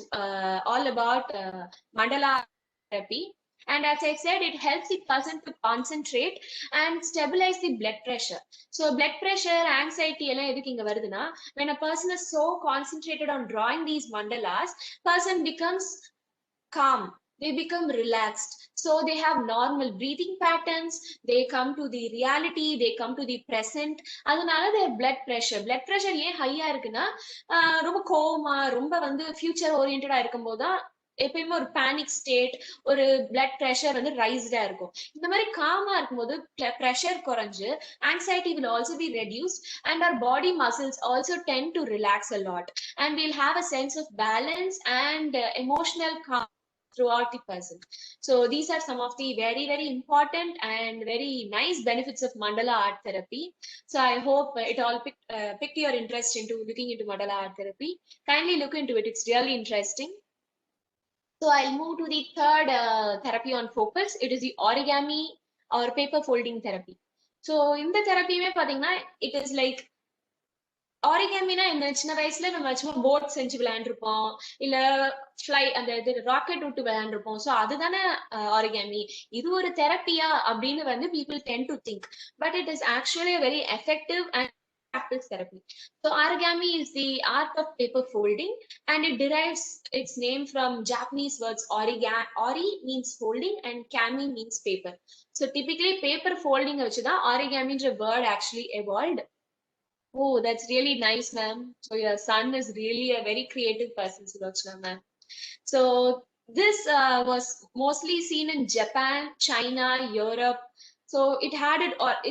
all about mandala therapy. And as I said, it helps the person to concentrate and stabilize the blood pressure. So blood pressure, anxiety, when a person is so concentrated on drawing these mandalas, person becomes calm. They become relaxed. So they have normal breathing patterns. They come to the reality. They come to the present. அதனால their blood pressure ஏன் ஹையா இருக்குன்னா ரொம்ப கோவமா ரொம்ப வந்து future ஓரியன்டா இருக்கும்போது எப்பயுமே ஒரு பேனிக் ஸ்டேட், ஒரு பிளட் பிரஷர் வந்து ரைஸ்டா இருக்கும். இந்த மாதிரி காமா இருக்கும்போது பிரஷர் குறைஞ்சு anxiety will also be reduced, and our body muscles also tend to relax a lot, and we'll have a sense of balance and emotional calm throughout the person. So these are some of the very very important and very nice benefits of mandala art therapy. So I hope it all picked your interest into looking into mandala art therapy. Kindly look into it. It's really interesting. So I'll move to the third therapy on focus. It is the origami or paper folding therapy. So in the therapy, it is like ஆரிகாமினா இந்த சின்ன வயசுல நம்ம சும்மா boat செஞ்சு விளையாண்டுருப்போம், இல்ல fly அந்த rocket விட்டு விளையாண்டுருப்போம். So அதுதானே ஆரிகாமி. இது ஒரு தெரப்பியா அப்படின்னு வந்து people tend to think, but it is actually a very effective and practice therapy. So origami is the art of paper folding, and it derives its name from Japanese words ori means folding and kami means paper. So typically paper folding vachudha origami என்ற word actually evolved. Oh, that's really nice, ma'am. So your son is really a very creative person, Sulochna ma'am. So this was mostly seen in Japan, China, Europe. So it had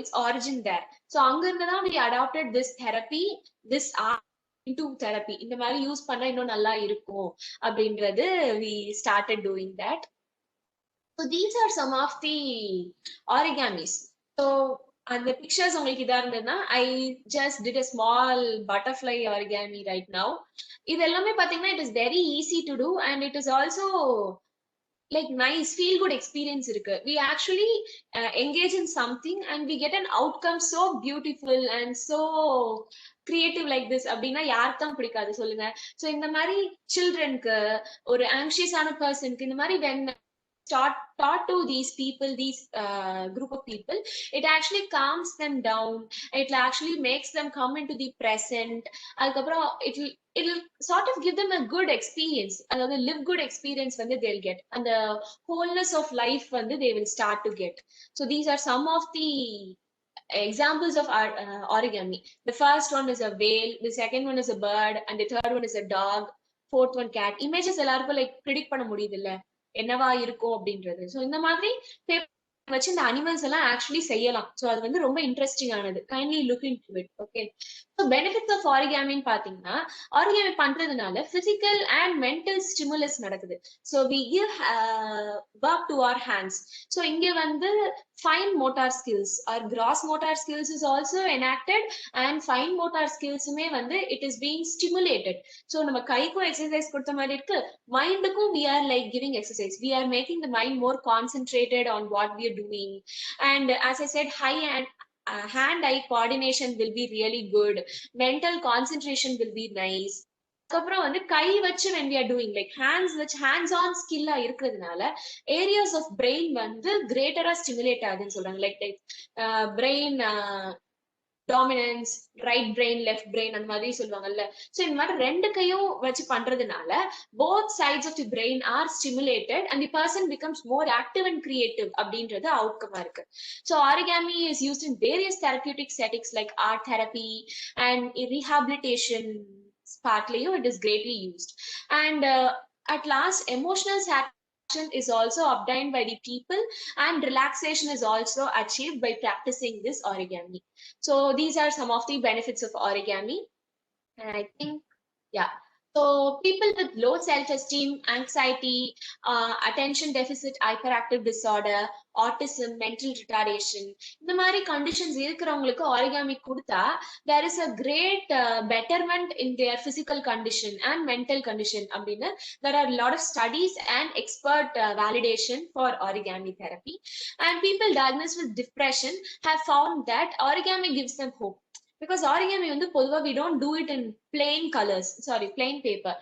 its origin there. So angarnda we adopted this therapy, this art into therapy. இந்த மாதிரி use பண்ணா இன்னும் நல்லா இருக்கும் அப்படின்றது we started doing that. So these are some of the origamis. So and the pictures உங்களுக்கு இதா இருந்ததுன்னா I just did a small butterfly origami right now. இது எல்லாமே பாத்தீங்கன்னா it is very easy to do, and it is also like nice feel good experience irukku. We actually engage in something and we get an outcome so beautiful and so creative like this அப்படின்னா யாருக்கு தான் பிடிக்காது சொல்லுங்க. So இந்த மாதிரி childrenக்கு ஒரு anxious ஆன personக்கு இந்த மாதிரி when taught to these people, these group of people, it actually calms them down. It actually makes them come into the present. அதுக்கப்புறம் it'll sort of give them a good experience, அதாவது live good experience வந்து they'll get, and the wholeness of life வந்து they will start to get. So these are some of the examples of origami. The first one is a whale, the second one is a bird, and the third one is a dog, fourth one cat. Images எல்லாருக்கும் like predict பண்ண முடியுது இல்ல என்னவா இருக்கும் அப்படின்றது. So இந்த மாதிரி வச்சு இந்த அனிமல்ஸ் எல்லாம் ஆக்சுவலி செய்யலாம். ஸோ அது வந்து ரொம்ப இன்ட்ரெஸ்டிங் ஆனது. Kindly look into it. Okay, so benefits of ஆரிகாமின்னு பாத்தீங்கன்னா, ஆரிகாமி பண்றதுனால பிசிக்கல் அண்ட் மென்டல் ஸ்டிமுலஸ் நடக்குது. So we give work to our hands. So இங்க வந்து fine motor skills or gross motor skills is also enacted, and fine motor skills மே வந்து it is being stimulated. So நம்ம கைக்கும் exercise கொடுத்த மாதிரி இருக்கு, மைண்டுக்கும் we are like giving exercise. We are making the mind more concentrated on what we are doing. And as I said, hand-eye coordination will be really good. Mental concentration will be nice. அதுக்கப்புறம் வந்து கை வச்சு when we are doing like hands on skill இருக்கிறதுனால areas of brain வந்து greater stimulate ஆகுதுன்னு சொல்றாங்க. like brain dominance, right brain, left brain, அந்த மாதிரி சொல்லுவாங்கல்ல. ஸோ இந்த மாதிரி ரெண்டு கையும் வச்சு பண்றதுனால both sides of the brain are stimulated and the person becomes more active and creative அப்படின்றது அவுட்கமா இருக்கு. So origami is used in various therapeutic settings like art therapy and rehabilitation. Partly it is greatly used. And at last, emotional satisfaction is also obtained by the people, and relaxation is also achieved by practicing this origami. So these are some of the benefits of origami. And I think, yeah. So people with low self-esteem, anxiety, attention deficit hyperactive disorder, autism, mental retardation, இந்த மாதிரி conditions இருக்கிறவங்களுக்கு origami கொடுத்தா there is a great betterment in their physical condition and mental condition அப்படின்னு. There are a lot of studies and expert validation for origami therapy. And people diagnosed with depression have found that origami gives them hope. Because origami வந்து பொதுவா we don't do it in plain paper.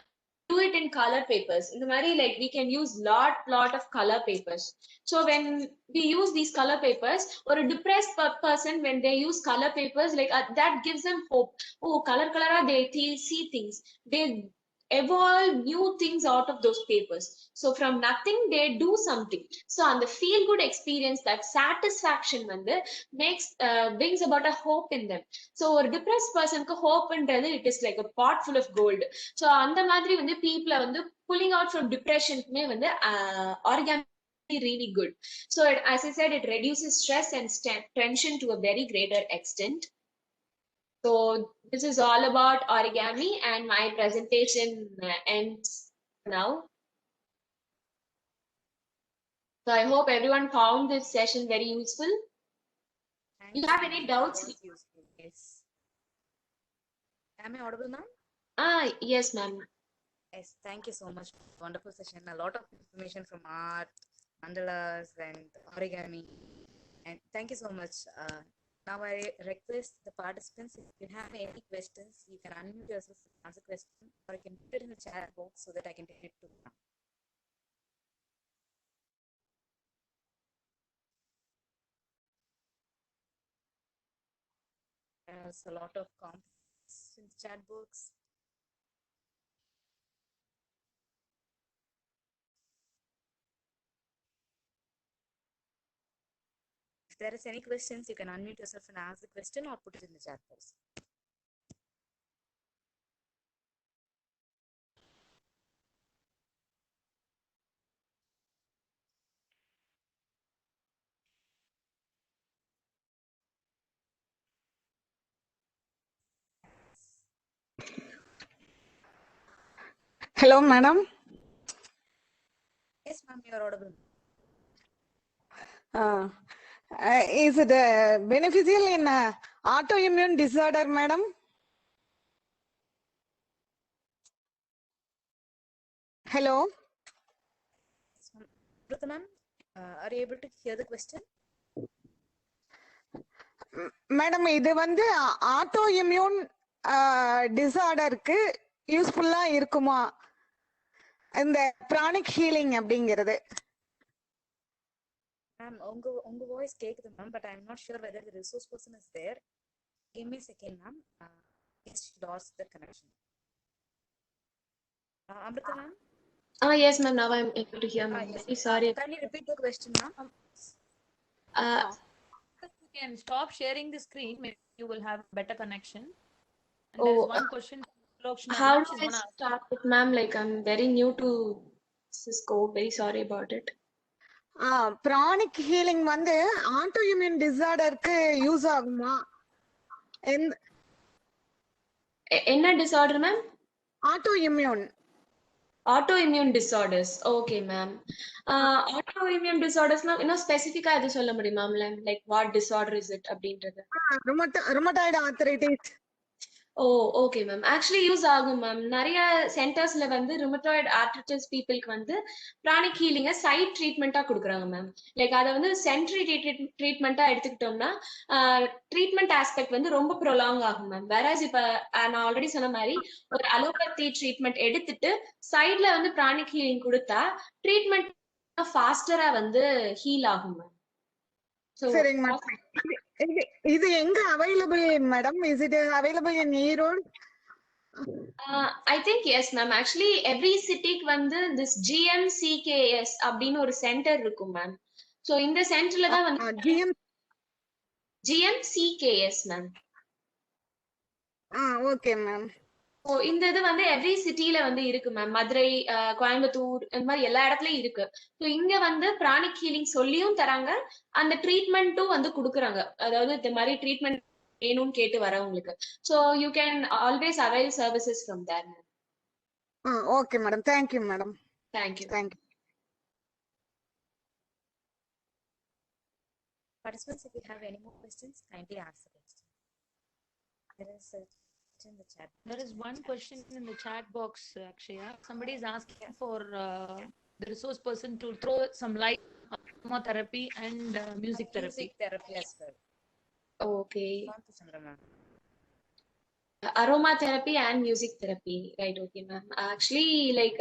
Do it in color papers. இந்த மாதிரி like we can use lot of color papers. So when we use these color papers, or a depressed person, when they use color papers, like that gives them hope. Oh, color they see things. They evolve new things out of those papers. So from nothing they do something. So on the feel good experience, that satisfaction வந்து brings about a hope in them. So ஒரு depressed personக்கு hopeன்றது it is like a pot full of gold. So அந்த மாதிரி வந்து people வந்து pulling out from depressionக்குமே வந்து origami really good. So as I said, it reduces stress and tension to a very greater extent. So this is all about origami, and my presentation ends now. So I hope everyone found this session very useful. You have any doubts? Yes. Am I audible now? Yes, ma'am. Yes, thank you so much. Wonderful session. A lot of information from art, mandalas, and origami. And thank you so much. Now I request the participants, if you have any questions, you can unmute yourself and ask a question, or you can put it in the chat box so that I can take it to them. There's a lot of comments in the chat box. If there is any questions, you can unmute yourself and ask the question, or put it in the chat box. Hello, madam. Yes, ma'am, you are audible. Is it beneficial in autoimmune disorder, madam? Hello. Amrita ma'am, are you able to hear the question? Madam இது வந்து auto immune டிசார்டருக்கு யூஸ்ஃபுல்லா இருக்குமா இந்த pranic healing அப்படிங்கிறது? Ma'am, unga voice கேக்குது ma'am, but I'm not sure whether the resource person is there. Give me a second, ma'am. It's lost the connection. Amrita ma'am? Yes, ma'am. Now I'm able to hear, ma'am. Yes. Very sorry. Can you repeat the question, ma'am? Uh, If you can stop sharing the screen, maybe you will have better connection. And there is Oh, one question from Lokshana how ma'am. do She's I gonna ask. start it, ma'am? Like, I'm very new to Cisco. Very sorry about it. Pranic healing வந்து auto immune டிசார்டருக்கு use ஆகுமா? Enna disorder, ma'am? Auto immune. Autoimmune disorders. Okay, ma'am. Autoimmune disorders, now, specific எது சொல்ல முடியுமா, ma'am? Like, what disorder is it? அப்படின்றது. Rheumatoid arthritis. Oh, okay, ma'am. Actually use ஆகும், ma'am. நிறைய சென்டர்ஸ்ல வந்து rheumatoid arthritis பீப்புளுக்கு வந்து பிராணிக் ஹீலிங்க சைட் ட்ரீட்மெண்ட்டா கொடுக்குறாங்க, மேம். லைக் அதை வந்து சென்ட்ரி ட்ரீட்மெண்ட்டா எடுத்துக்கிட்டோம்னா ட்ரீட்மெண்ட் ஆஸ்பெக்ட் வந்து ரொம்ப ப்ரொலாங் ஆகும், மேம். வேறாஸ் இப்ப நான் ஆல்ரெடி சொன்ன மாதிரி ஒரு அலோபதி ட்ரீட்மெண்ட் எடுத்துட்டு சைட்ல வந்து பிராணிக் ஹீலிங் கொடுத்தா ட்ரீட்மெண்ட் ஃபாஸ்டரா வந்து ஹீல் ஆகும், மேம். சரிங்க மேடம். இது எங்க available madam? Is it available in Erode? I think yes, ma'am. Actually, every cityக்கு வந்து this GMCKS அப்படின்னு ஒரு சென்டர் இருக்கும், மேம். So இந்த சென்டர்ல தான் வந்து GMCKS, ma'am. Okay ma'am. So இந்த இது வந்து எவ்ரி சிட்டில வந்து இருக்கு, மேம். மதுரை, கோயம்புத்தூர், இந்த மாதிரி எல்லா இடத்துலயும் இருக்கு. ஸோ இங்க வந்து பிராணிக் ஹீலிங் சொல்லியும் தராங்க, அந்த ட்ரீட்மெண்ட்டும் வந்து கொடுக்குறாங்க. அதாவது இந்த மாதிரி ட்ரீட்மெண்ட் வேணும்னு கேட்டு வரவங்களுக்கு. So you can always avail services from there, ma'am. Okay madam. Thank you madam. Thank you. Thank you. Participants, if you have any more questions, kindly ask the question. There is in the chat. There is one question in the chat box, Akshaya. Somebody is asking for the resource person to throw some light on aromatherapy and music therapy. Music therapy as well. Okay. Chandra ma'am. Aromatherapy and music therapy, right? Okay, ma'am. Actually, like,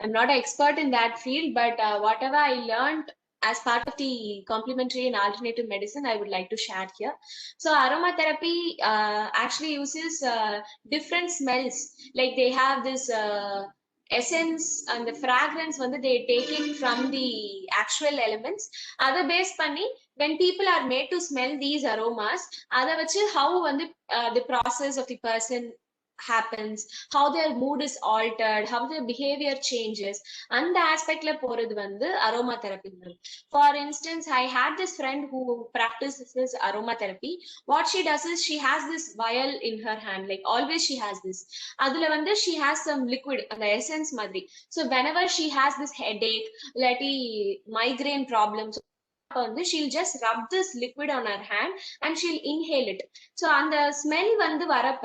I'm not an expert in that field, but whatever I learned as part of the complementary and alternative medicine, I would like to share here. So aromatherapy actually uses different smells. Like they have this essence and the fragrance when they take it from the actual elements. Other base panni, when people are made to smell these aromas, other vachu how when the process of the person happens, how their mood is altered, how their behavior changes, and the aspect la போறது வந்து aromatherapy. For instance, I had this friend who practices aromatherapy. What she does is she has this vial in her hand, like always she has this. அதுல வந்து she has some liquid, அந்த essence மாதிரி. So whenever she has this headache, இல்லாட்டி migraine problems, வந்து she'll just rub this liquid on her hand and she'll inhale it. So அந்த smell வந்து வரப்ப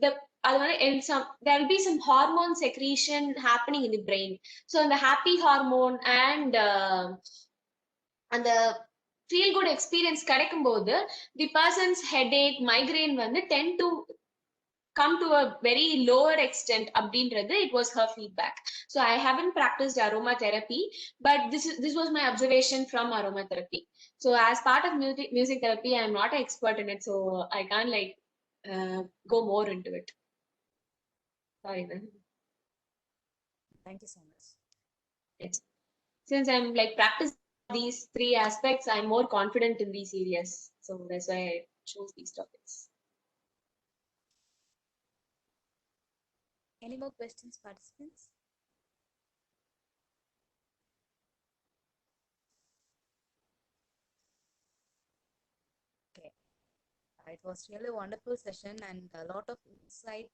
there will be some hormone secretion happening in the brain. So the happy hormone and the feel good experience கிடைக்கும் போது the person's headache, migraine வந்து tend to come to a very lower extent அப்படின்றது it was her feedback. So I haven't practiced aromatherapy, but this was my observation from aromatherapy. So as part of music therapy, I'm not an expert in it, so I can't like go more into it. Sorry, ma'am. Thank you so much. Yes. Since I'm like practicing these three aspects, I'm more confident in these areas. So that's why I chose these topics. Any more questions, participants? Okay. It was really a wonderful session and a lot of insight.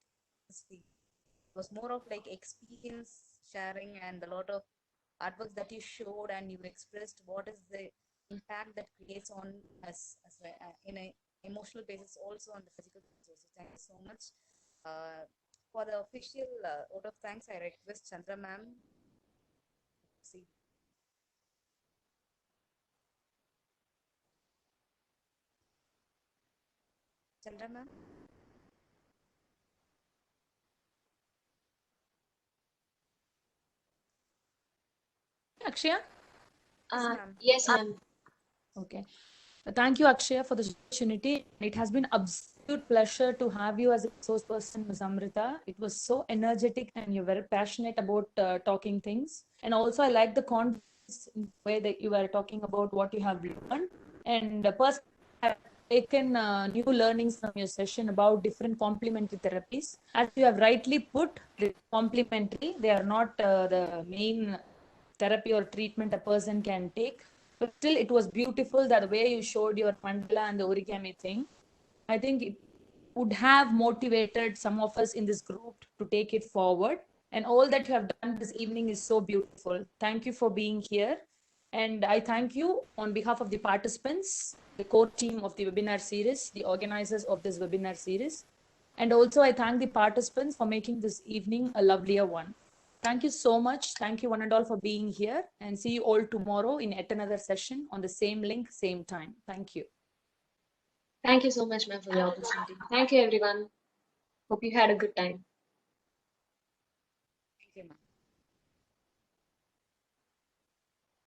It was more of like experience sharing and a lot of artworks that you showed and you expressed what is the impact that creates on us as in an emotional basis, also on the physical basis. So thank you so much. For the official vote of thanks, I request Chandra ma'am. See. Chandra ma'am. Akshaya? Yes, ma'am. Yes, ma'am. Okay. Thank you, Akshaya, for this opportunity. It has been absolute pleasure to have you as a resource person, Ms. Amrita. It was so energetic and you're very passionate about talking things. And also, I like the confidence in the way that you were talking about what you have learned. And personally, I have taken new learnings from your session about different complementary therapies. As you have rightly put, the complementary, they are not the main therapy or treatment a person can take. But still, it was beautiful that the way you showed your mandala and the origami thing. I think it would have motivated some of us in this group to take it forward. And all that you have done this evening is so beautiful. Thank you for being here. And I thank you on behalf of the participants, the core team of the webinar series, the organizers of this webinar series. And also, I thank the participants for making this evening a lovelier one. Thank you so much. Thank you one and all for being here, and see you all tomorrow in yet another session on the same link, same time. Thank you. Thank you so much, ma'am, for the opportunity. Thank you, everyone. Hope you had a good time. Thank you, ma'am.